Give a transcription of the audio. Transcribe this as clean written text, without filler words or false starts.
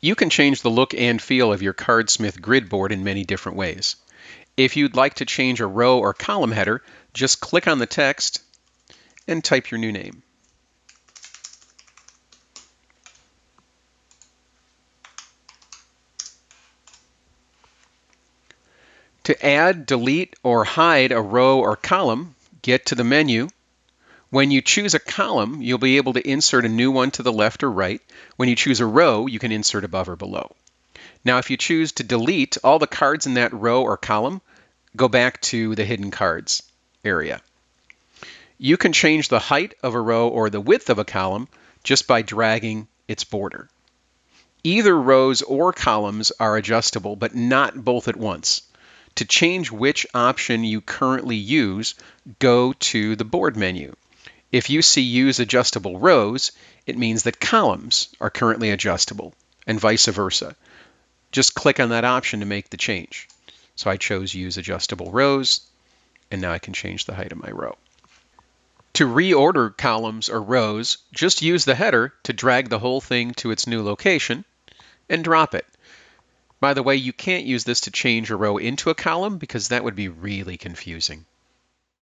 You can change the look and feel of your Cardsmith grid board in many different ways. If you'd like to change a row or column header, just click on the text and type your new name. To add, delete, or hide a row or column, get to the menu. When you choose a column, you'll be able to insert a new one to the left or right. When you choose a row, you can insert above or below. Now, if you choose to delete all the cards in that row or column, go back to the Hidden Cards area. You can change the height of a row or the width of a column just by dragging its border. Either rows or columns are adjustable, but not both at once. To change which option you currently use, go to the board menu. If you see Use Adjustable Rows, it means that columns are currently adjustable, and vice versa. Just click on that option to make the change. So I chose Use Adjustable Rows, and now I can change the height of my row. To reorder columns or rows, just use the header to drag the whole thing to its new location and drop it. By the way, you can't use this to change a row into a column because that would be really confusing.